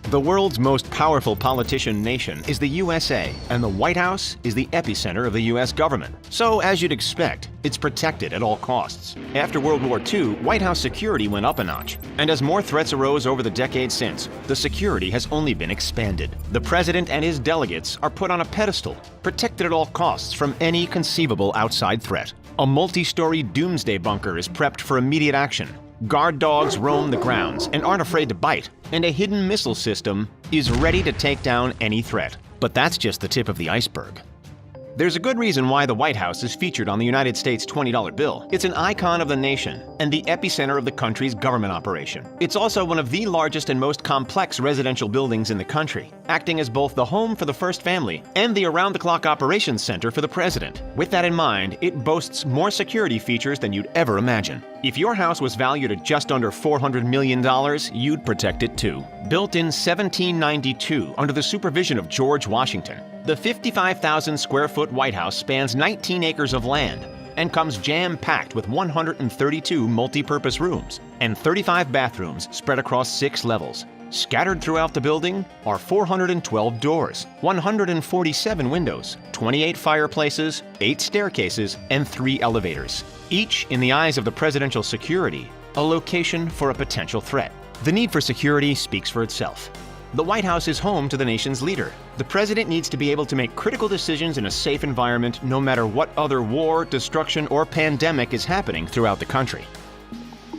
The world's most powerful politician nation is the USA, and the White House is the epicenter of the US government. So, as you'd expect, it's protected at all costs. After World War II, White House security went up a notch, and as more threats arose over the decades since, the security has only been expanded. The president and his delegates are put on a pedestal, protected at all costs from any conceivable outside threat. A multi-story doomsday bunker is prepped for immediate action. Guard dogs roam the grounds and aren't afraid to bite, and a hidden missile system is ready to take down any threat. But that's just the tip of the iceberg. There's a good reason why the White House is featured on the United States $20 bill. It's an icon of the nation and the epicenter of the country's government operation. It's also one of the largest and most complex residential buildings in the country, acting as both the home for the first family and the around-the-clock operations center for the president. With that in mind, it boasts more security features than you'd ever imagine. If your house was valued at just under $400 million, you'd protect it too. Built in 1792 under the supervision of George Washington, the 55,000 square foot White House spans 19 acres of land and comes jam-packed with 132 multi-purpose rooms and 35 bathrooms spread across 6 levels. Scattered throughout the building are 412 doors, 147 windows, 28 fireplaces, 8 staircases, and 3 elevators. Each, in the eyes of the presidential security, a location for a potential threat. The need for security speaks for itself. The White House is home to the nation's leader. The president needs to be able to make critical decisions in a safe environment no matter what other war, destruction, or pandemic is happening throughout the country.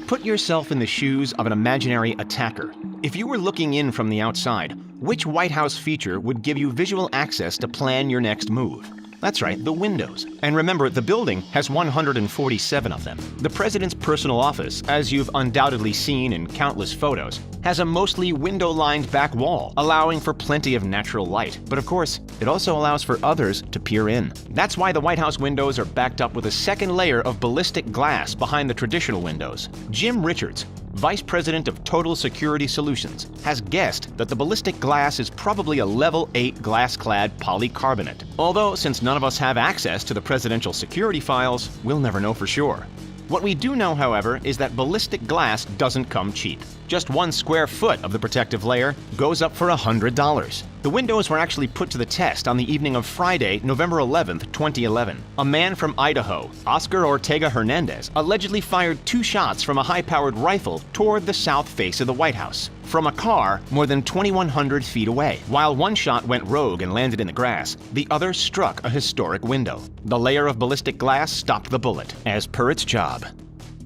Put yourself in the shoes of an imaginary attacker. If you were looking in from the outside, which White House feature would give you visual access to plan your next move? That's right, the windows. And remember, the building has 147 of them. The president's personal office, as you've undoubtedly seen in countless photos, has a mostly window-lined back wall, allowing for plenty of natural light. But of course, it also allows for others to peer in. That's why the White House windows are backed up with a second layer of ballistic glass behind the traditional windows. Jim Richards, Vice President of Total Security Solutions, has guessed that the ballistic glass is probably a level 8 glass-clad polycarbonate. Although, since none of us have access to the presidential security files, we'll never know for sure. What we do know, however, is that ballistic glass doesn't come cheap. Just 1 square foot of the protective layer goes up for $100. The windows were actually put to the test on the evening of Friday, November 11th, 2011. A man from Idaho, Oscar Ortega Hernandez, allegedly fired 2 shots from a high-powered rifle toward the south face of the White House, from a car more than 2,100 feet away. While one shot went rogue and landed in the grass, the other struck a historic window. The layer of ballistic glass stopped the bullet, as per its job.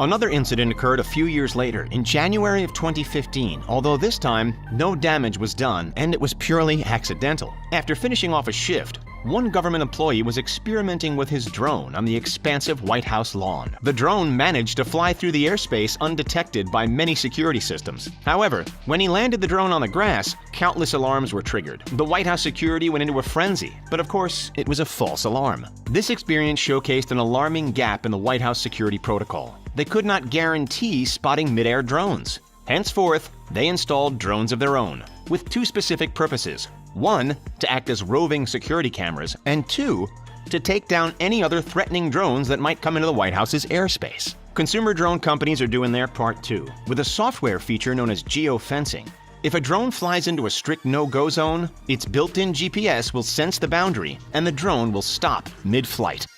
Another incident occurred a few years later, in January of 2015, although this time, no damage was done and it was purely accidental. After finishing off a shift, one government employee was experimenting with his drone on the expansive White House lawn. The drone managed to fly through the airspace undetected by many security systems. However, when he landed the drone on the grass, countless alarms were triggered. The White House security went into a frenzy, but of course, it was a false alarm. This experience showcased an alarming gap in the White House security protocol. They could not guarantee spotting mid-air drones. Henceforth, they installed drones of their own, with 2 specific purposes. 1, to act as roving security cameras, and 2, to take down any other threatening drones that might come into the White House's airspace. Consumer drone companies are doing their part too, with a software feature known as geofencing. If a drone flies into a strict no-go zone, its built-in GPS will sense the boundary, and the drone will stop mid-flight.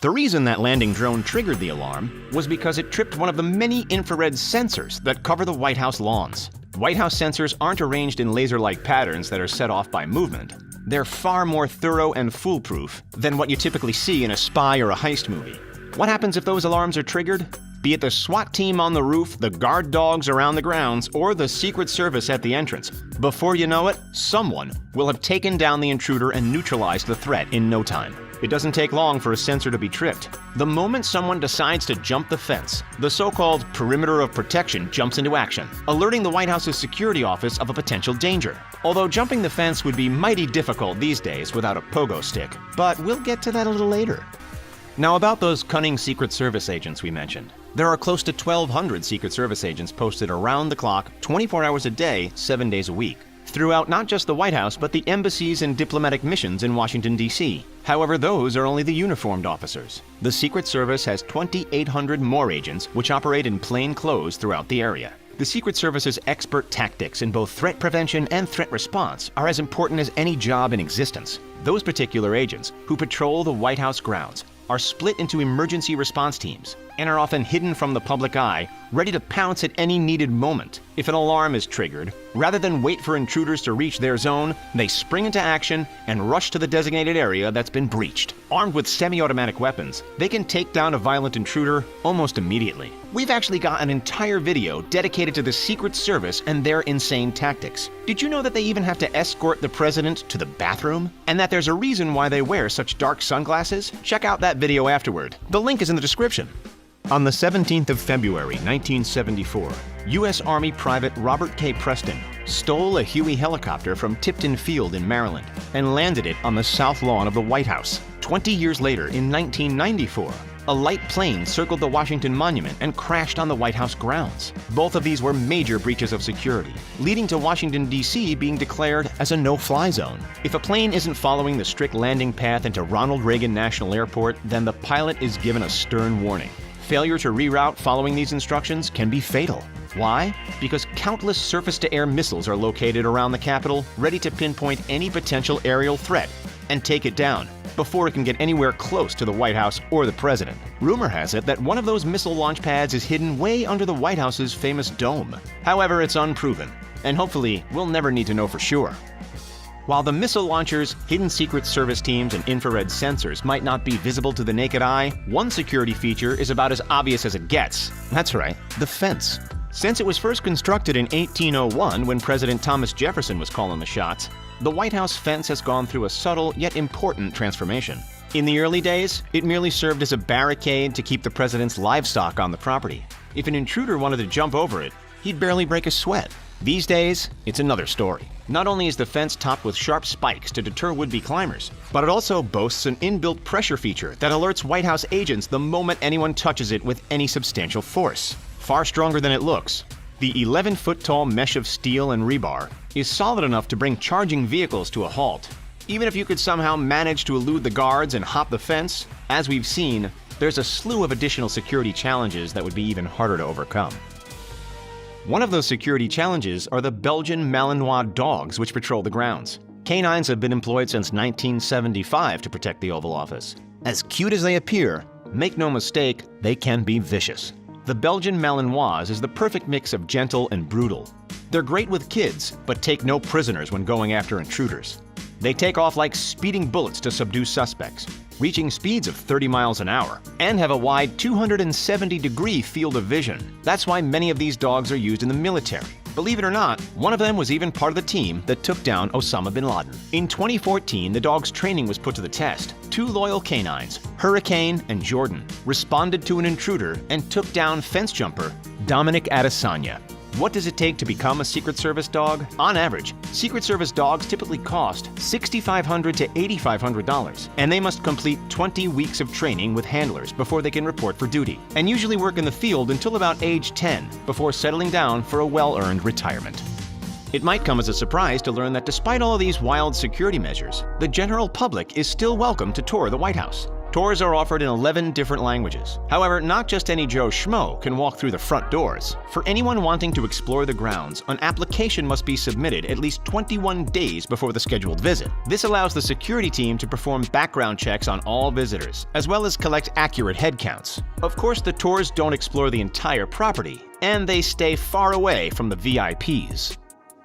The reason that landing drone triggered the alarm was because it tripped one of the many infrared sensors that cover the White House lawns. White House sensors aren't arranged in laser-like patterns that are set off by movement. They're far more thorough and foolproof than what you typically see in a spy or a heist movie. What happens if those alarms are triggered? Be it the SWAT team on the roof, the guard dogs around the grounds, or the Secret Service at the entrance, before you know it, someone will have taken down the intruder and neutralized the threat in no time. It doesn't take long for a sensor to be tripped. The moment someone decides to jump the fence, the so-called perimeter of protection jumps into action, alerting the White House's security office of a potential danger. Although jumping the fence would be mighty difficult these days without a pogo stick, but we'll get to that a little later. Now about those cunning Secret Service agents we mentioned. There are close to 1,200 Secret Service agents posted around the clock, 24 hours a day, 7 days a week, throughout not just the White House, but the embassies and diplomatic missions in Washington, D.C. However, those are only the uniformed officers. The Secret Service has 2,800 more agents which operate in plain clothes throughout the area. The Secret Service's expert tactics in both threat prevention and threat response are as important as any job in existence. Those particular agents who patrol the White House grounds are split into emergency response teams and are often hidden from the public eye, ready to pounce at any needed moment. If an alarm is triggered, rather than wait for intruders to reach their zone, they spring into action and rush to the designated area that's been breached. Armed with semi-automatic weapons, they can take down a violent intruder almost immediately. We've actually got an entire video dedicated to the Secret Service and their insane tactics. Did you know that they even have to escort the president to the bathroom? And that there's a reason why they wear such dark sunglasses? Check out that video afterward. The link is in the description. On the 17th of February, 1974, U.S. Army Private Robert K. Preston stole a Huey helicopter from Tipton Field in Maryland and landed it on the south lawn of the White House. 20 years later, in 1994, a light plane circled the Washington Monument and crashed on the White House grounds. Both of these were major breaches of security, leading to Washington, D.C. being declared as a no-fly zone. If a plane isn't following the strict landing path into Ronald Reagan National Airport, then the pilot is given a stern warning. Failure to reroute following these instructions can be fatal. Why? Because countless surface-to-air missiles are located around the Capitol, ready to pinpoint any potential aerial threat and take it down before it can get anywhere close to the White House or the president. Rumor has it that one of those missile launch pads is hidden way under the White House's famous dome. However, it's unproven, and hopefully we'll never need to know for sure. While the missile launchers, hidden Secret Service teams, and infrared sensors might not be visible to the naked eye, one security feature is about as obvious as it gets. That's right, the fence. Since it was first constructed in 1801 when President Thomas Jefferson was calling the shots, the White House fence has gone through a subtle yet important transformation. In the early days, it merely served as a barricade to keep the president's livestock on the property. If an intruder wanted to jump over it, he'd barely break a sweat. These days, it's another story. Not only is the fence topped with sharp spikes to deter would-be climbers, but it also boasts an inbuilt pressure feature that alerts White House agents the moment anyone touches it with any substantial force. Far stronger than it looks. The 11-foot-tall mesh of steel and rebar is solid enough to bring charging vehicles to a halt. Even if you could somehow manage to elude the guards and hop the fence, as we've seen, there's a slew of additional security challenges that would be even harder to overcome. One of those security challenges are the Belgian Malinois dogs which patrol the grounds. Canines have been employed since 1975 to protect the Oval Office. As cute as they appear, make no mistake, they can be vicious. The Belgian Malinois is the perfect mix of gentle and brutal. They're great with kids, but take no prisoners when going after intruders. They take off like speeding bullets to subdue suspects, reaching speeds of 30 miles an hour, and have a wide 270-degree field of vision. That's why many of these dogs are used in the military. Believe it or not, one of them was even part of the team that took down Osama bin Laden. In 2014, the dog's training was put to the test. Two loyal canines, Hurricane and Jordan, responded to an intruder and took down fence jumper Dominic Adesanya. What does it take to become a Secret Service dog? On average, Secret Service dogs typically cost $6,500 to $8,500, and they must complete 20 weeks of training with handlers before they can report for duty, and usually work in the field until about age 10 before settling down for a well-earned retirement. It might come as a surprise to learn that despite all of these wild security measures, the general public is still welcome to tour the White House. Tours are offered in 11 different languages. However, not just any Joe Schmo can walk through the front doors. For anyone wanting to explore the grounds, an application must be submitted at least 21 days before the scheduled visit. This allows the security team to perform background checks on all visitors, as well as collect accurate head counts. Of course, the tours don't explore the entire property, and they stay far away from the VIPs.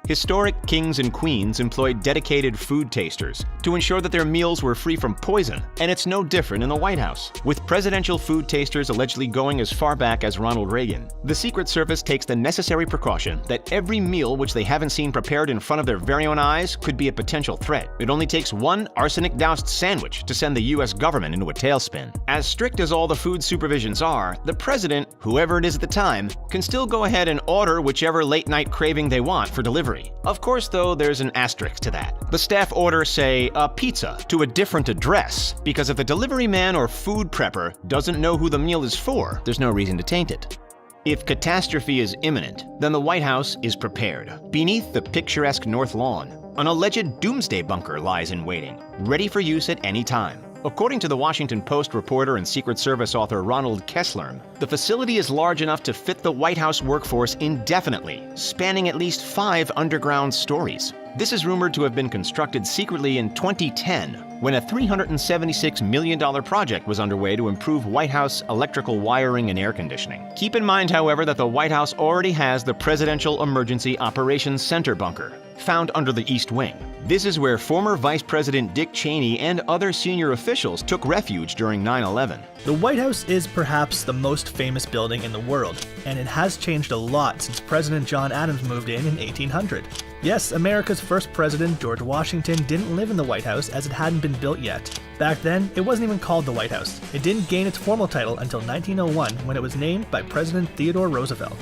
Historic kings and queens employed dedicated food tasters to ensure that their meals were free from poison, and it's no different in the White House. With presidential food tasters allegedly going as far back as Ronald Reagan, the Secret Service takes the necessary precaution that every meal which they haven't seen prepared in front of their very own eyes could be a potential threat. It only takes one arsenic-doused sandwich to send the US government into a tailspin. As strict as all the food supervisions are, the president, whoever it is at the time, can still go ahead and order whichever late-night craving they want for delivery. Of course, though, there's an asterisk to that. The staff order, say, a pizza to a different address, because if the delivery man or food prepper doesn't know who the meal is for, there's no reason to taint it. If catastrophe is imminent, then the White House is prepared. Beneath the picturesque North Lawn, an alleged doomsday bunker lies in waiting, ready for use at any time. According to the Washington Post reporter and Secret Service author Ronald Kessler, the facility is large enough to fit the White House workforce indefinitely, spanning at least 5 underground stories. This is rumored to have been constructed secretly in 2010, when a $376 million project was underway to improve White House electrical wiring and air conditioning. Keep in mind, however, that the White House already has the Presidential Emergency Operations Center bunker, found under the East Wing. This is where former Vice President Dick Cheney and other senior officials took refuge during 9/11. The White House is perhaps the most famous building in the world, and it has changed a lot since President John Adams moved in 1800. Yes, America's first president, George Washington, didn't live in the White House as it hadn't been built yet. Back then, it wasn't even called the White House. It didn't gain its formal title until 1901, when it was named by President Theodore Roosevelt.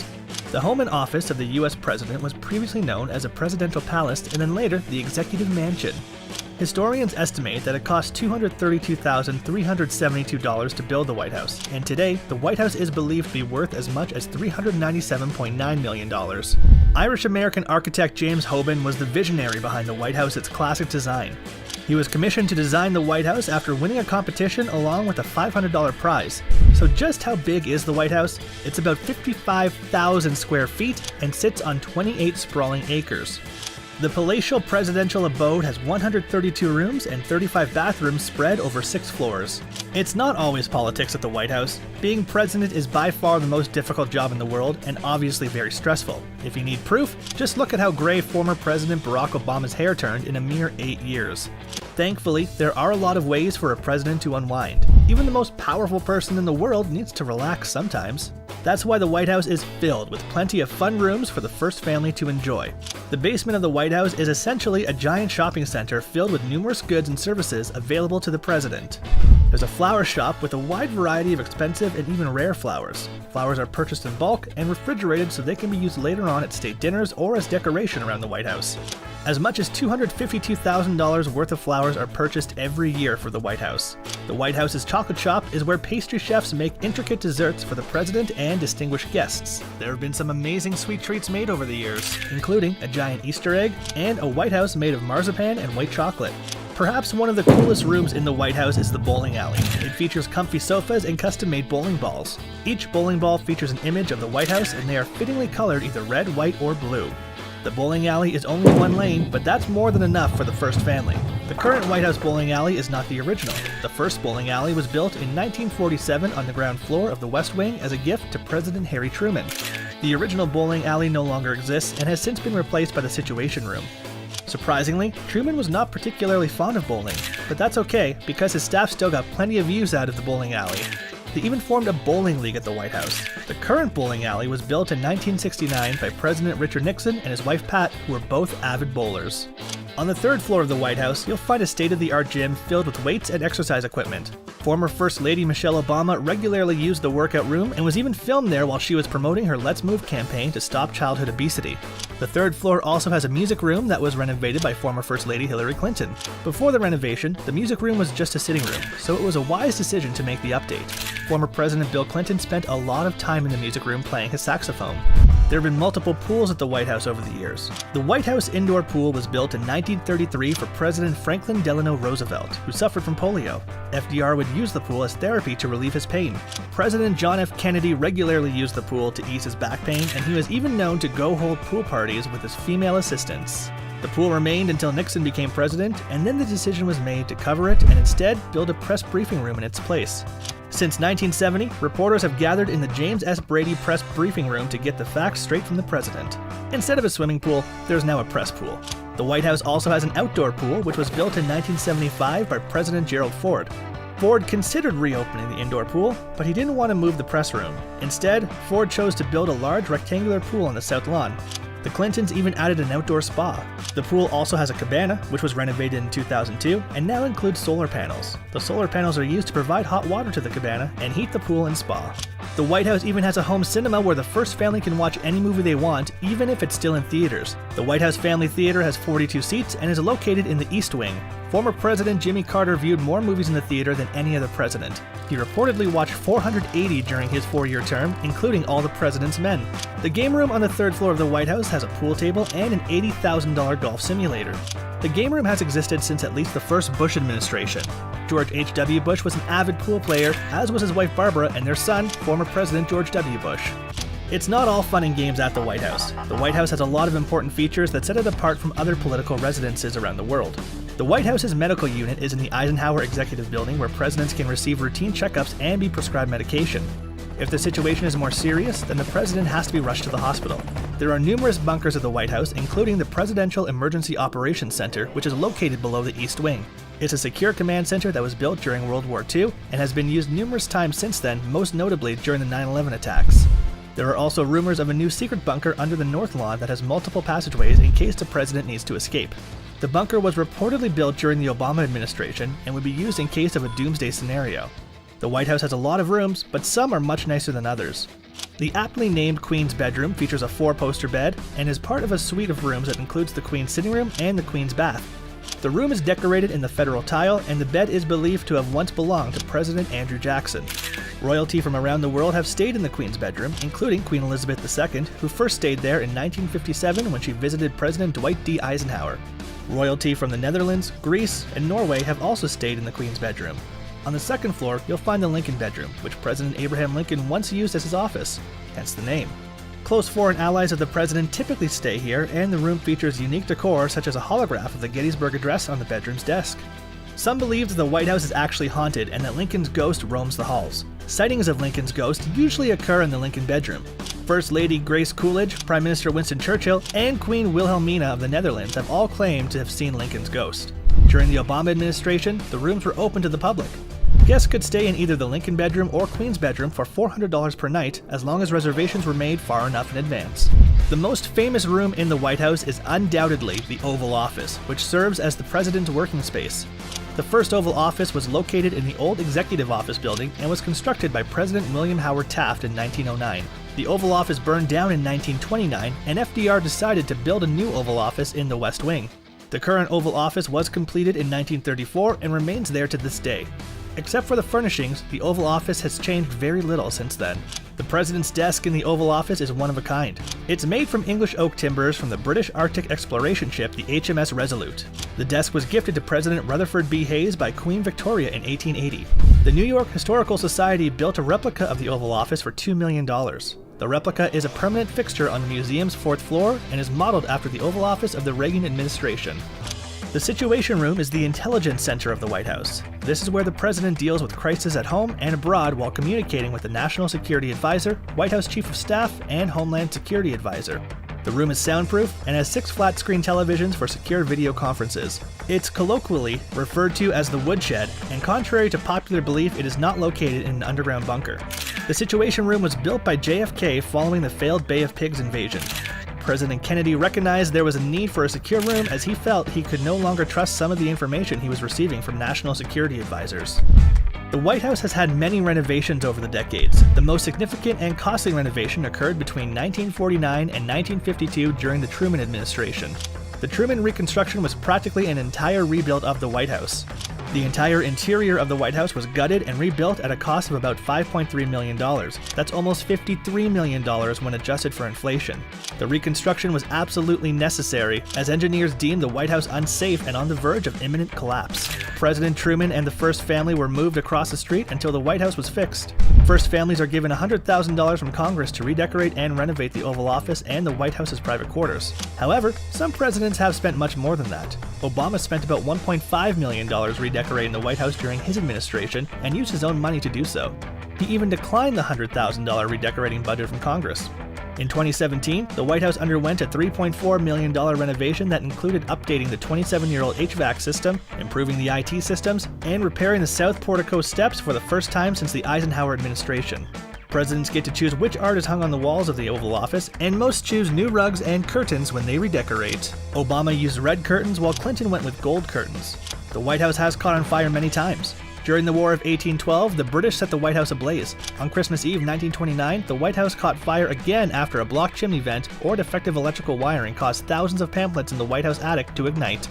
The home and office of the US president was previously known as a presidential palace and then later the executive mansion. Historians estimate that it cost $232,372 to build the White House, and today, the White House is believed to be worth as much as $397.9 million. Irish-American architect James Hoban was the visionary behind the White House's classic design. He was commissioned to design the White House after winning a competition along with a $500 prize. So just how big is the White House? It's about 55,000 square feet and sits on 28 sprawling acres. The palatial presidential abode has 132 rooms and 35 bathrooms spread over 6 floors. It's not always politics at the White House. Being president is by far the most difficult job in the world and obviously very stressful. If you need proof, just look at how gray former President Barack Obama's hair turned in a mere 8 years. Thankfully, there are a lot of ways for a president to unwind. Even the most powerful person in the world needs to relax sometimes. That's why the White House is filled with plenty of fun rooms for the first family to enjoy. The basement of the White House is essentially a giant shopping center filled with numerous goods and services available to the president. There's a flower shop with a wide variety of expensive and even rare flowers. Flowers are purchased in bulk and refrigerated so they can be used later on at state dinners or as decoration around the White House. As much as $252,000 worth of flowers are purchased every year for the White House. The White House's chocolate shop is where pastry chefs make intricate desserts for the president and distinguished guests. There have been some amazing sweet treats made over the years, including a giant Easter egg and a White House made of marzipan and white chocolate. Perhaps one of the coolest rooms in the White House is the bowling alley. It features comfy sofas and custom-made bowling balls. Each bowling ball features an image of the White House and they are fittingly colored either red, white, or blue. The bowling alley is only 1 lane, but that's more than enough for the first family. The current White House bowling alley is not the original. The first bowling alley was built in 1947 on the ground floor of the West Wing as a gift to President Harry Truman. The original bowling alley no longer exists and has since been replaced by the Situation Room. Surprisingly, Truman was not particularly fond of bowling, but that's okay because his staff still got plenty of use out of the bowling alley. They even formed a bowling league at the White House. The current bowling alley was built in 1969 by President Richard Nixon and his wife Pat, who were both avid bowlers. On the 3rd floor of the White House, you'll find a state-of-the-art gym filled with weights and exercise equipment. Former First Lady Michelle Obama regularly used the workout room and was even filmed there while she was promoting her Let's Move campaign to stop childhood obesity. The 3rd floor also has a music room that was renovated by former First Lady Hillary Clinton. Before the renovation, the music room was just a sitting room, so it was a wise decision to make the update. Former President Bill Clinton spent a lot of time in the music room playing his saxophone. There have been multiple pools at the White House over the years. The White House indoor pool was built in 1933 for President Franklin Delano Roosevelt, who suffered from polio. FDR would use the pool as therapy to relieve his pain. President John F. Kennedy regularly used the pool to ease his back pain, and he was even known to go hold pool parties with his female assistants. The pool remained until Nixon became president, and then the decision was made to cover it and instead build a press briefing room in its place. Since 1970, reporters have gathered in the James S. Brady Press Briefing Room to get the facts straight from the president. Instead of a swimming pool, there's now a press pool. The White House also has an outdoor pool, which was built in 1975 by President Gerald Ford. Ford considered reopening the indoor pool, but he didn't want to move the press room. Instead, Ford chose to build a large rectangular pool on the south lawn. The Clintons even added an outdoor spa. The pool also has a cabana, which was renovated in 2002, and now includes solar panels. The solar panels are used to provide hot water to the cabana and heat the pool and spa. The White House even has a home cinema where the first family can watch any movie they want, even if it's still in theaters. The White House Family Theater has 42 seats and is located in the East Wing. Former President Jimmy Carter viewed more movies in the theater than any other president. He reportedly watched 480 during his 4-year term, including All the President's Men. The game room on the 3rd floor of the White House has a pool table and an $80,000 golf simulator. The game room has existed since at least the first Bush administration. George H.W. Bush was an avid pool player, as was his wife Barbara and their son, former President George W. Bush. It's not all fun and games at the White House. The White House has a lot of important features that set it apart from other political residences around the world. The White House's medical unit is in the Eisenhower Executive Building, where presidents can receive routine checkups and be prescribed medication. If the situation is more serious, then the president has to be rushed to the hospital. There are numerous bunkers at the White House, including the Presidential Emergency Operations Center, which is located below the East Wing. It's a secure command center that was built during World War II and has been used numerous times since then, most notably during the 9/11 attacks. There are also rumors of a new secret bunker under the North Lawn that has multiple passageways in case the president needs to escape. The bunker was reportedly built during the Obama administration and would be used in case of a doomsday scenario. The White House has a lot of rooms, but some are much nicer than others. The aptly named Queen's Bedroom features a 4-poster bed and is part of a suite of rooms that includes the Queen's sitting room and the Queen's bath. The room is decorated in the federal tile, and the bed is believed to have once belonged to President Andrew Jackson. Royalty from around the world have stayed in the Queen's bedroom, including Queen Elizabeth II, who first stayed there in 1957 when she visited President Dwight D. Eisenhower. Royalty from the Netherlands, Greece, and Norway have also stayed in the Queen's bedroom. On the 2nd floor, you'll find the Lincoln bedroom, which President Abraham Lincoln once used as his office, hence the name. Close foreign allies of the president typically stay here, and the room features unique decor such as a holograph of the Gettysburg Address on the bedroom's desk. Some believe that the White House is actually haunted and that Lincoln's ghost roams the halls. Sightings of Lincoln's ghost usually occur in the Lincoln bedroom. First Lady Grace Coolidge, Prime Minister Winston Churchill, and Queen Wilhelmina of the Netherlands have all claimed to have seen Lincoln's ghost. During the Obama administration, the rooms were open to the public. Guests could stay in either the Lincoln bedroom or Queen's bedroom for $400 per night, as long as reservations were made far enough in advance. The most famous room in the White House is undoubtedly the Oval Office, which serves as the president's working space. The first Oval Office was located in the old Executive Office building and was constructed by President William Howard Taft in 1909. The Oval Office burned down in 1929, and FDR decided to build a new Oval Office in the West Wing. The current Oval Office was completed in 1934 and remains there to this day. Except for the furnishings, the Oval Office has changed very little since then. The President's desk in the Oval Office is one of a kind. It's made from English oak timbers from the British Arctic exploration ship the HMS Resolute. The desk was gifted to President Rutherford B. Hayes by Queen Victoria in 1880. The New York Historical Society built a replica of the Oval Office for $2 million. The replica is a permanent fixture on the museum's 4th floor and is modeled after the Oval Office of the Reagan administration. The Situation Room is the intelligence center of the White House. This is where the president deals with crises at home and abroad while communicating with the National Security Advisor, White House Chief of Staff, and Homeland Security Advisor. The room is soundproof and has 6 flat-screen televisions for secure video conferences. It's colloquially referred to as the woodshed, and contrary to popular belief, it is not located in an underground bunker. The Situation Room was built by JFK following the failed Bay of Pigs invasion. President Kennedy recognized there was a need for a secure room as he felt he could no longer trust some of the information he was receiving from national security advisors. The White House has had many renovations over the decades. The most significant and costly renovation occurred between 1949 and 1952 during the Truman administration. The Truman reconstruction was practically an entire rebuild of the White House. The entire interior of the White House was gutted and rebuilt at a cost of about $5.3 million. That's almost $53 million when adjusted for inflation. The reconstruction was absolutely necessary, as engineers deemed the White House unsafe and on the verge of imminent collapse. President Truman and the First Family were moved across the street until the White House was fixed. First Families are given $100,000 from Congress to redecorate and renovate the Oval Office and the White House's private quarters. However, some presidents have spent much more than that. Obama spent about $1.5 million redecorating the White House during his administration and used his own money to do so. He even declined the $100,000 redecorating budget from Congress. In 2017, the White House underwent a $3.4 million renovation that included updating the 27-year-old HVAC system, improving the IT systems, and repairing the south portico steps for the first time since the Eisenhower administration. Presidents get to choose which art is hung on the walls of the Oval Office, and most choose new rugs and curtains when they redecorate. Obama used red curtains while Clinton went with gold curtains. The White House has caught on fire many times. During the War of 1812, the British set the White House ablaze. On Christmas Eve 1929, the White House caught fire again after a blocked chimney vent or defective electrical wiring caused thousands of pamphlets in the White House attic to ignite.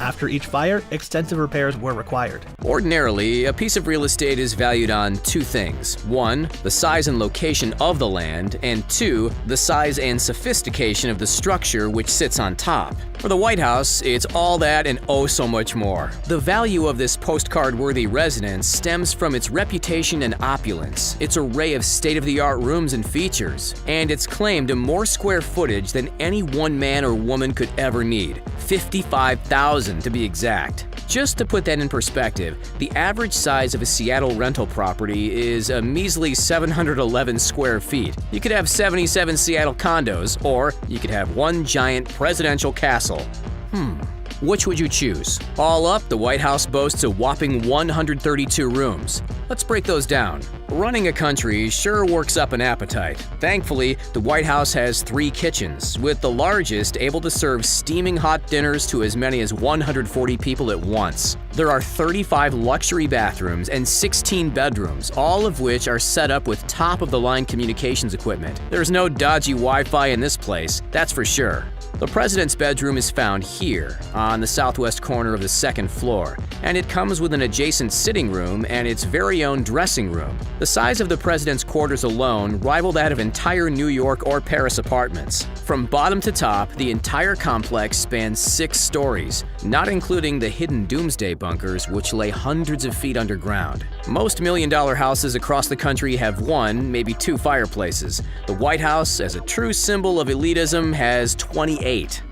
After each fire, extensive repairs were required. Ordinarily, a piece of real estate is valued on two things. One, the size and location of the land, and two, the size and sophistication of the structure which sits on top. For the White House, it's all that and oh so much more. The value of this postcard-worthy residence stems from its reputation and opulence, its array of state-of-the-art rooms and features, and its claim to more square footage than any one man or woman could ever need. 55,000 to be exact. Just to put that in perspective, the average size of a Seattle rental property is a measly 711 square feet. You could have 77 Seattle condos, or you could have one giant presidential castle. Which would you choose? All up, the White House boasts a whopping 132 rooms. Let's break those down. Running a country sure works up an appetite. Thankfully, the White House has 3 kitchens, with the largest able to serve steaming hot dinners to as many as 140 people at once. There are 35 luxury bathrooms and 16 bedrooms, all of which are set up with top-of-the-line communications equipment. There's no dodgy Wi-Fi in this place, that's for sure. The president's bedroom is found here, on the southwest corner of the 2nd floor, and it comes with an adjacent sitting room and its very own dressing room. The size of the president's quarters alone rival that of entire New York or Paris apartments. From bottom to top, the entire complex spans 6 stories, not including the hidden doomsday bunkers which lay hundreds of feet underground. Most million-dollar houses across the country have 1, maybe 2 fireplaces. The White House, as a true symbol of elitism, has 28.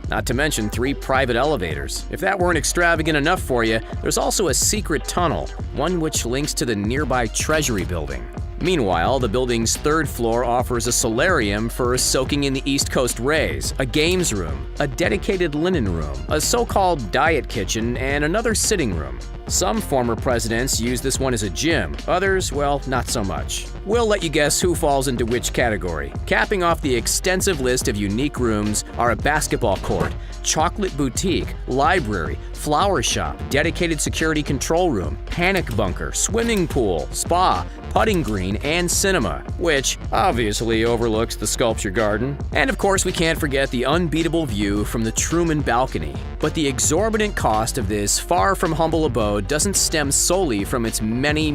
Not to mention 3 private elevators. If that weren't extravagant enough for you, there's also a secret tunnel, one which links to the nearby Treasury building. Meanwhile, the building's 3rd floor offers a solarium for soaking in the East Coast rays, a games room, a dedicated linen room, a so-called diet kitchen, and another sitting room. Some former presidents use this one as a gym, others, well, not so much. We'll let you guess who falls into which category. Capping off the extensive list of unique rooms are a basketball court, chocolate boutique, library, flower shop, dedicated security control room, panic bunker, swimming pool, spa, putting green, and cinema, which obviously overlooks the sculpture garden. And of course, we can't forget the unbeatable view from the Truman balcony. But the exorbitant cost of this far from humble abode doesn't stem solely from its many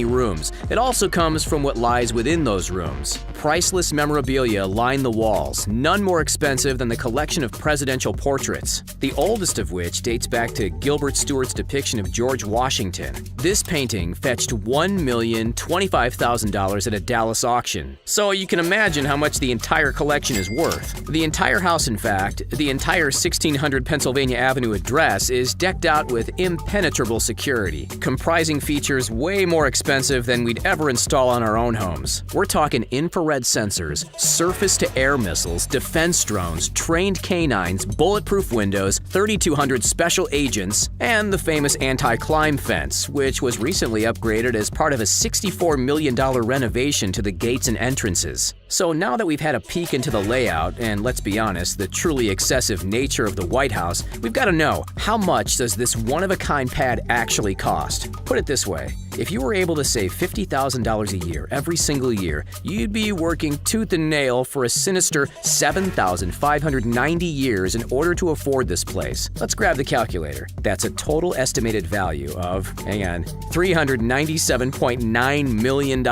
rooms. It also comes from what lies within those rooms. Priceless memorabilia line the walls, none more expensive than the collection of presidential portraits, the oldest of which dates back to Gilbert Stuart's depiction of George Washington. This painting fetched $1,025,000 at a Dallas auction, so you can imagine how much the entire collection is worth. The entire house, in fact, the entire 1600 Pennsylvania Avenue address is decked out with impenetrable security, comprising features way more expensive than we'd ever install on our own homes. We're talking infrared sensors, surface-to-air missiles, defense drones, trained canines, bulletproof windows, 3,200 special agents, and the famous anti-climb fence, which was recently upgraded as part of a $64 million renovation to the gates and entrances. So now that we've had a peek into the layout, and let's be honest, the truly excessive nature of the White House, we've got to know, how much does this one-of-a-kind pad actually cost? Put it this way, if you were able to save $50,000 a year every single year, you'd be working tooth and nail for a sinister 7,590 years in order to afford this place. Let's grab the calculator. That's a total estimated value of, $397.9 million.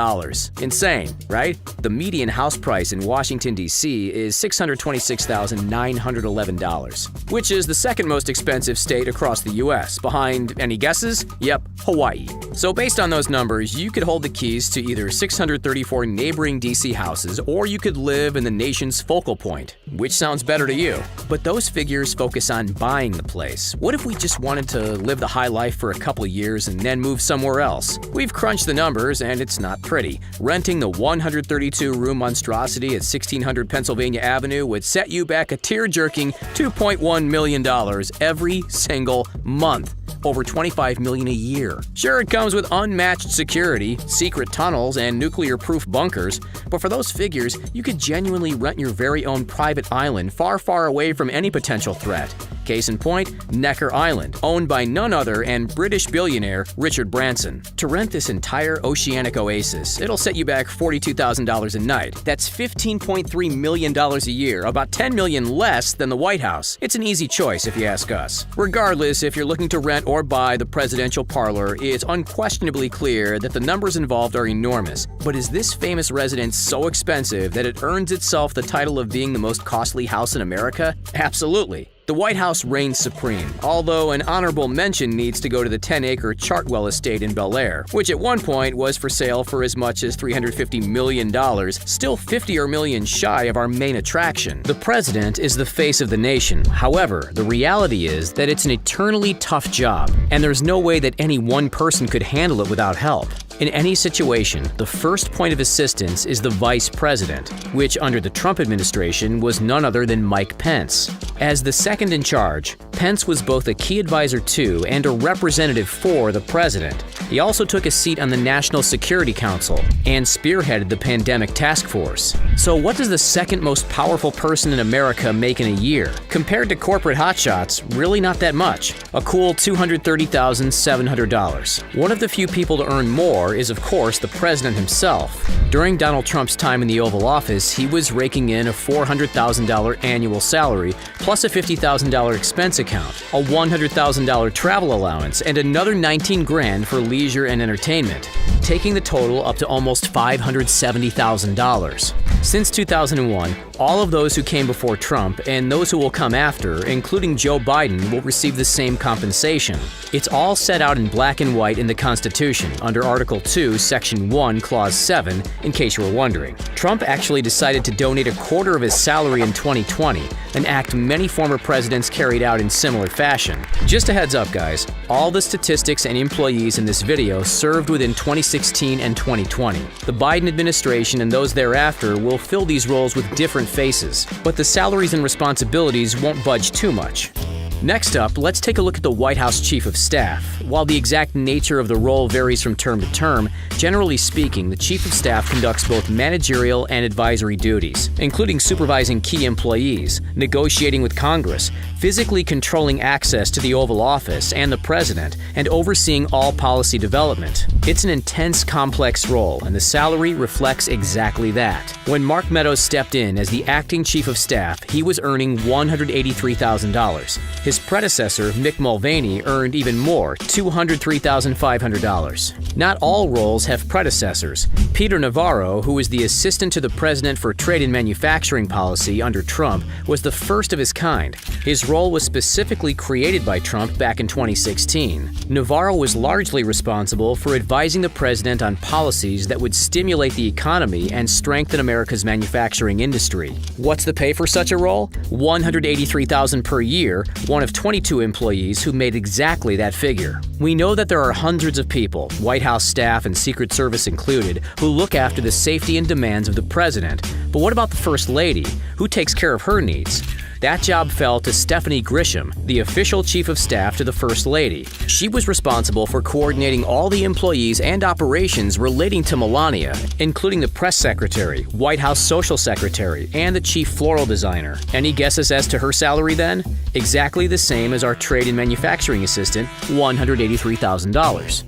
Insane, right? The median house price in Washington, D.C. is $626,911, which is the 2nd most expensive state across the U.S., behind, any guesses? Yep, Hawaii. So based on those numbers, you could hold the keys to either 634 neighboring D.C. houses, or you could live in the nation's focal point. Which sounds better to you? But those figures focus on buying the place. What if we just wanted to live the high life for a couple of years and then move somewhere else? We've crunched the numbers, and it's not pretty. Renting the 132-room monstrosity at 1600 Pennsylvania Avenue would set you back a tear-jerking $2.1 million every single month. over $25 million a year. Sure, it comes with unmatched security, secret tunnels, and nuclear-proof bunkers, but for those figures, you could genuinely rent your very own private island far, far away from any potential threat. Case in point, Necker Island, owned by none other and British billionaire Richard Branson. To rent this entire oceanic oasis, it'll set you back $42,000 a night. That's $15.3 million a year, about $10 million less than the White House. It's an easy choice if you ask us. Regardless, if you're looking to rent or buy the presidential parlor, it's unquestionably clear that the numbers involved are enormous. But is this famous residence so expensive that it earns itself the title of being the most costly house in America? Absolutely. The White House reigns supreme, although an honorable mention needs to go to the 10-acre Chartwell estate in Bel Air, which at one point was for sale for as much as $350 million, still $50 million shy of our main attraction. The president is the face of the nation. However, the reality is that it's an eternally tough job, and there's no way that any one person could handle it without help. In any situation, the first point of assistance is the vice president, which under the Trump administration was none other than Mike Pence. As the second in charge, Pence was both a key advisor to and a representative for the president. He also took a seat on the National Security Council and spearheaded the pandemic task force. So what does the second most powerful person in America make in a year? Compared to corporate hotshots, really not that much. A cool $230,700. One of the few people to earn more is, of course, the president himself. During Donald Trump's time in the Oval Office, he was raking in a $400,000 annual salary, plus a $50,000 expense account, a $100,000 travel allowance, and another $19,000 for leisure and entertainment, taking the total up to almost $570,000. Since 2001, all of those who came before Trump and those who will come after, including Joe Biden, will receive the same compensation. It's all set out in black and white in the Constitution, under Article 2, Section 1, Clause 7, in case you were wondering. Trump actually decided to donate a quarter of his salary in 2020, an act many former presidents carried out in similar fashion. Just a heads up, guys, all the statistics and employees in this video served within 2016 and 2020. The Biden administration and those thereafter will fill these roles with different faces, but the salaries and responsibilities won't budge too much. Next up, let's take a look at the White House Chief of Staff. While the exact nature of the role varies from term to term, generally speaking, the Chief of Staff conducts both managerial and advisory duties, including supervising key employees, negotiating with Congress, physically controlling access to the Oval Office and the President, and overseeing all policy development. It's an intense, complex role, and the salary reflects exactly that. When Mark Meadows stepped in as the acting Chief of Staff, he was earning $183,000. His predecessor, Mick Mulvaney, earned even more, $203,500. Not all roles have predecessors. Peter Navarro, who was the assistant to the president for trade and manufacturing policy under Trump, was the first of his kind. His role was specifically created by Trump back in 2016. Navarro was largely responsible for advising the president on policies that would stimulate the economy and strengthen America's manufacturing industry. What's the pay for such a role? $183,000 per year, one of 22 employees who made exactly that figure. We know that there are hundreds of people, White House staff and Secret Service included, who look after the safety and demands of the president. But what about the First Lady? Who takes care of her needs? That job fell to Stephanie Grisham, the official Chief of Staff to the First Lady. She was responsible for coordinating all the employees and operations relating to Melania, including the press secretary, White House social secretary, and the chief floral designer. Any guesses as to her salary then? Exactly the same as our trade and manufacturing assistant, $183,000.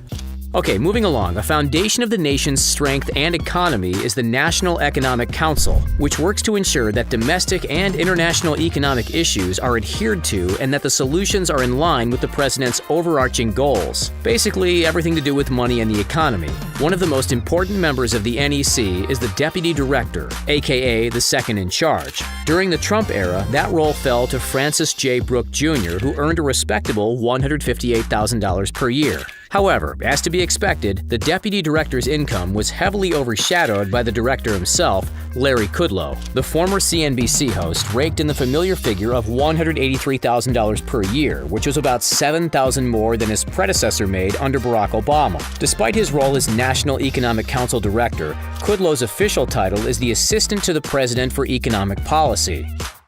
Okay, moving along, a foundation of the nation's strength and economy is the National Economic Council, which works to ensure that domestic and international economic issues are adhered to and that the solutions are in line with the president's overarching goals. Basically, everything to do with money and the economy. One of the most important members of the NEC is the Deputy Director, aka the second in charge. During the Trump era, that role fell to Francis J. Brooke Jr., who earned a respectable $158,000 per year. However, as to be expected, the deputy director's income was heavily overshadowed by the director himself, Larry Kudlow. The former CNBC host raked in the familiar figure of $183,000 per year, which was about $7,000 more than his predecessor made under Barack Obama. Despite his role as National Economic Council Director, Kudlow's official title is the Assistant to the President for Economic Policy.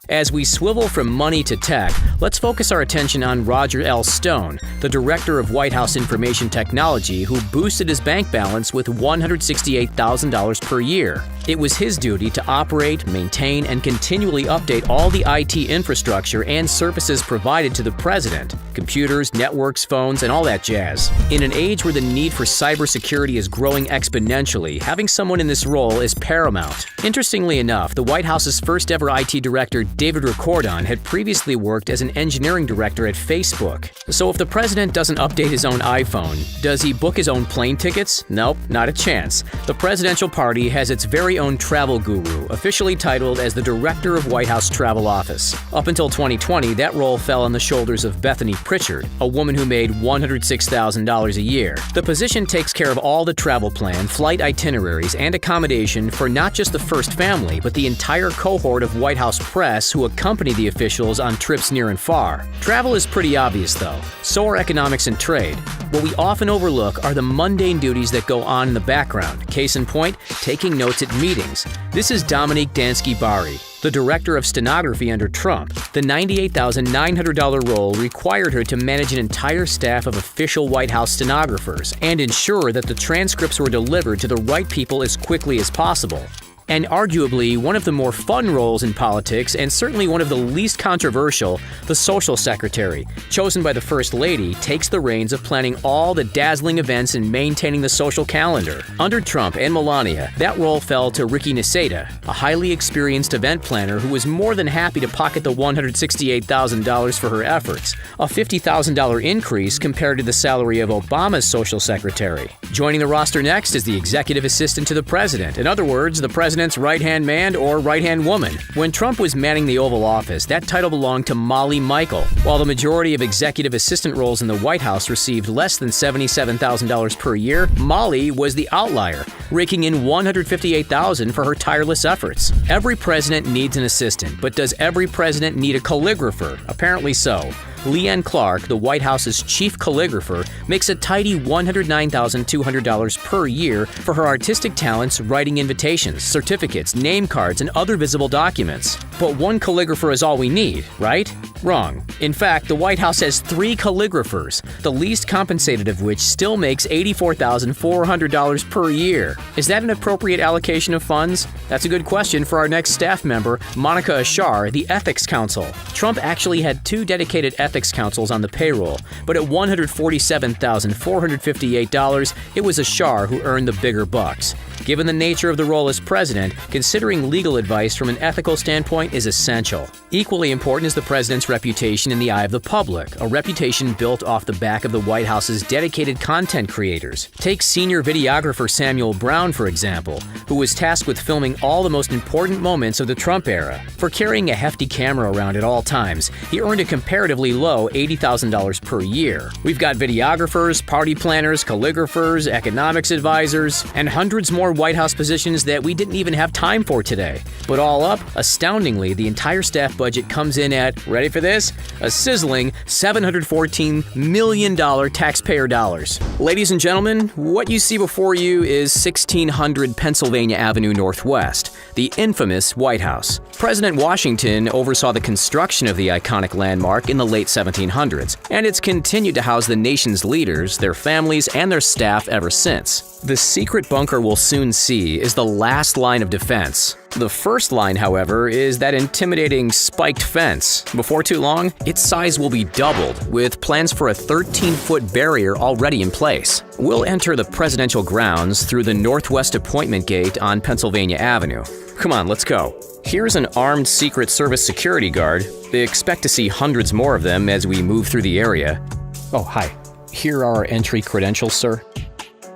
As we swivel from money to tech, let's focus our attention on Roger L. Stone, the director of White House Information Technology, who boosted his bank balance with $168,000 per year. It was his duty to operate, maintain, and continually update all the IT infrastructure and services provided to the president: computers, networks, phones, and all that jazz. In an age where the need for cybersecurity is growing exponentially, having someone in this role is paramount. Interestingly enough, the White House's first ever IT director, David Ricordon, had previously worked as an engineering director at Facebook. So if the president doesn't update his own iPhone, does he book his own plane tickets? Nope, not a chance. The presidential party has its very own travel guru, officially titled as the Director of White House Travel Office. Up until 2020, that role fell on the shoulders of Bethany Pritchard, a woman who made $106,000 a year. The position takes care of all the travel plan, flight itineraries, and accommodation for not just the first family, but the entire cohort of White House press who accompany the officials on trips near and far. Travel is pretty obvious, though. So are economics and trade. What we often overlook are the mundane duties that go on in the background. Case in point, taking notes at meetings. This is Dominique Dansky-Bari, the director of stenography under Trump. The $98,900 role required her to manage an entire staff of official White House stenographers and ensure that the transcripts were delivered to the right people as quickly as possible. And arguably one of the more fun roles in politics, and certainly one of the least controversial, the social secretary, chosen by the First Lady, takes the reins of planning all the dazzling events and maintaining the social calendar. Under Trump and Melania, that role fell to Ricky Niseda, a highly experienced event planner who was more than happy to pocket the $168,000 for her efforts, a $50,000 increase compared to the salary of Obama's social secretary. Joining the roster next is the executive assistant to the president, in other words, the president's right-hand man or right-hand woman. When Trump was manning the Oval Office, that title belonged to Molly Michael. While the majority of executive assistant roles in the White House received less than $77,000 per year, Molly was the outlier, raking in $158,000 for her tireless efforts. Every president needs an assistant, but does every president need a calligrapher? Apparently so. Leanne Clark, the White House's chief calligrapher, makes a tidy $109,200 per year for her artistic talents writing invitations, certificates, name cards, and other visible documents. But one calligrapher is all we need, right? Wrong. In fact, the White House has 3 calligraphers, the least compensated of which still makes $84,400 per year. Is that an appropriate allocation of funds? That's a good question for our next staff member, Monica Ashar, the Ethics Council. Trump actually had 2 dedicated ethics councils on the payroll, but at $147,458, it was Ashar who earned the bigger bucks. Given the nature of the role as president, considering legal advice from an ethical standpoint is essential. Equally important is the president's reputation in the eye of the public, a reputation built off the back of the White House's dedicated content creators. Take senior videographer Samuel Brown, for example, who was tasked with filming all the most important moments of the Trump era. For carrying a hefty camera around at all times, he earned a comparatively low $80,000 per year. We've got videographers, party planners, calligraphers, economics advisors, and hundreds more White House positions that we didn't even have time for today. But all up, astoundingly, the entire staff budget comes in at, ready for this? A sizzling $714 million taxpayer dollars. Ladies and gentlemen, what you see before you is 1600 Pennsylvania Avenue Northwest, the infamous White House. President Washington oversaw the construction of the iconic landmark in the late 1700s, and it's continued to house the nation's leaders, their families, and their staff ever since. The secret bunker we'll soon see is the last line of defense. The first line, however, is that intimidating spiked fence. Before too long, its size will be doubled, with plans for a 13-foot barrier already in place. We'll enter the presidential grounds through the Northwest Appointment Gate on Pennsylvania Avenue. Come on, let's go. Here's an armed Secret Service security guard. Expect to see hundreds more of them as we move through the area. Oh, hi. Here are our entry credentials, sir.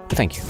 Thank you.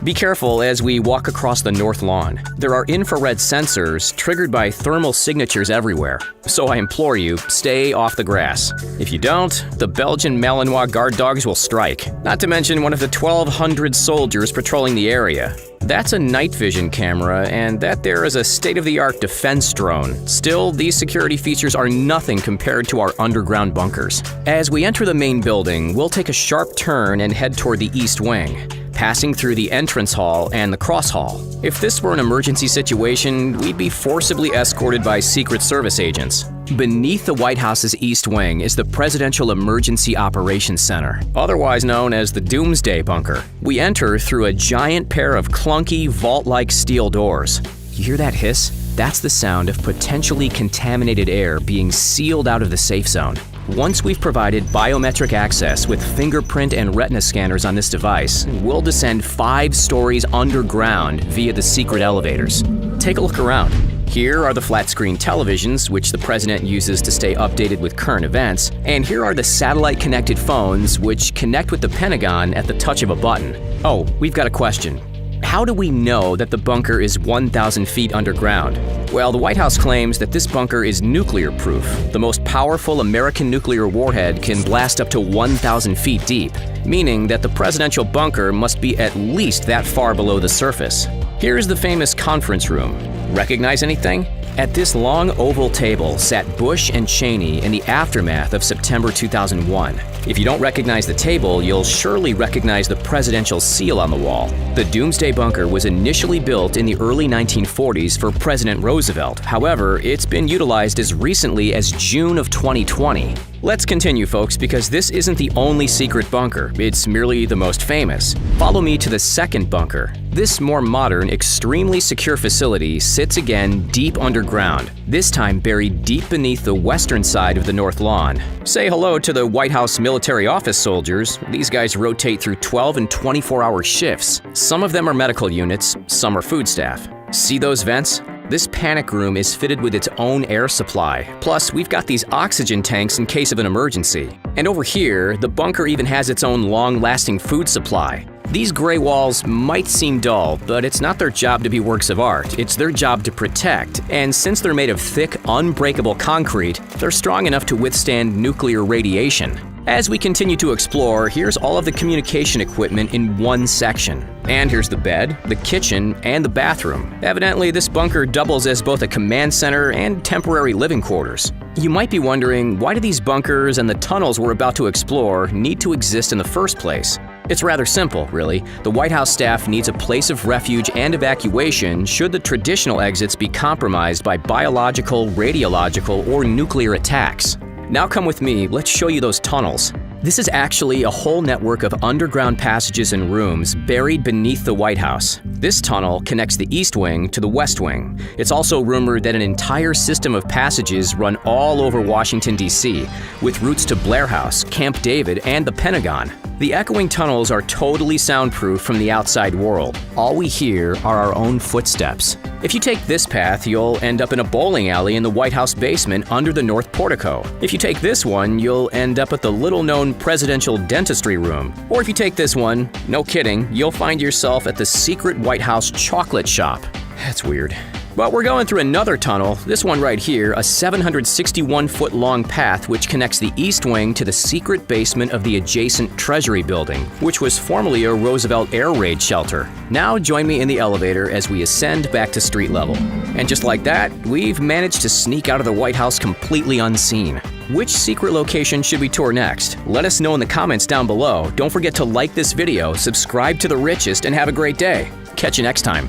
Be careful as we walk across the north lawn. There are infrared sensors triggered by thermal signatures everywhere, so I implore you, stay off the grass. If you don't, the Belgian Malinois guard dogs will strike, not to mention one of the 1,200 soldiers patrolling the area. That's a night vision camera, and that there is a state-of-the-art defense drone. Still, these security features are nothing compared to our underground bunkers. As we enter the main building, we'll take a sharp turn and head toward the east wing. passing through the entrance hall and the cross hall. If this were an emergency situation, we'd be forcibly escorted by Secret Service agents. Beneath the White House's East Wing is the Presidential Emergency Operations Center, otherwise known as the Doomsday Bunker. We enter through a giant pair of clunky, vault-like steel doors. You hear that hiss? That's the sound of potentially contaminated air being sealed out of the safe zone. Once we've provided biometric access with fingerprint and retina scanners on this device, we'll descend 5 stories underground via the secret elevators. Take a look around. Here are the flat-screen televisions, which the president uses to stay updated with current events, and here are the satellite-connected phones, which connect with the Pentagon at the touch of a button. Oh, we've got a question. How do we know that the bunker is 1,000 feet underground? Well, the White House claims that this bunker is nuclear-proof. The most powerful American nuclear warhead can blast up to 1,000 feet deep, meaning that the presidential bunker must be at least that far below the surface. Here's the famous conference room. Recognize anything? At this long oval table sat Bush and Cheney in the aftermath of September 2001. If you don't recognize the table, you'll surely recognize the presidential seal on the wall. The Doomsday Bunker was initially built in the early 1940s for President Roosevelt. However, it's been utilized as recently as June of 2020. Let's continue, folks, because this isn't the only secret bunker. It's merely the most famous. Follow me to the second bunker. This more modern, extremely secure facility sits again deep underground, this time buried deep beneath the western side of the North Lawn. Say hello to the White House military office soldiers. These guys rotate through 12 and 24-hour shifts. Some of them are medical units, some are food staff. See those vents? This panic room is fitted with its own air supply. Plus, we've got these oxygen tanks in case of an emergency. And over here, the bunker even has its own long-lasting food supply. These gray walls might seem dull, but it's not their job to be works of art. It's their job to protect. And since they're made of thick, unbreakable concrete, they're strong enough to withstand nuclear radiation. As we continue to explore, here's all of the communication equipment in one section. And here's the bed, the kitchen, and the bathroom. Evidently, this bunker doubles as both a command center and temporary living quarters. You might be wondering, why do these bunkers and the tunnels we're about to explore need to exist in the first place? It's rather simple, really. The White House staff needs a place of refuge and evacuation should the traditional exits be compromised by biological, radiological, or nuclear attacks. Now come with me, let's show you those tunnels. This is actually a whole network of underground passages and rooms buried beneath the White House. This tunnel connects the East Wing to the West Wing. It's also rumored that an entire system of passages run all over Washington, D.C., with routes to Blair House, Camp David, and the Pentagon. The echoing tunnels are totally soundproof from the outside world. All we hear are our own footsteps. If you take this path, you'll end up in a bowling alley in the White House basement under the North Portico. If you take this one, you'll end up at the little-known presidential dentistry room. Or if you take this one, no kidding, you'll find yourself at the secret White House chocolate shop. That's weird. But we're going through another tunnel, this one right here, a 761-foot-long path which connects the East Wing to the secret basement of the adjacent Treasury Building, which was formerly a Roosevelt air raid shelter. Now join me in the elevator as we ascend back to street level. And just like that, we've managed to sneak out of the White House completely unseen. Which secret location should we tour next? Let us know in the comments down below. Don't forget to like this video, subscribe to The Richest, and have a great day. Catch you next time.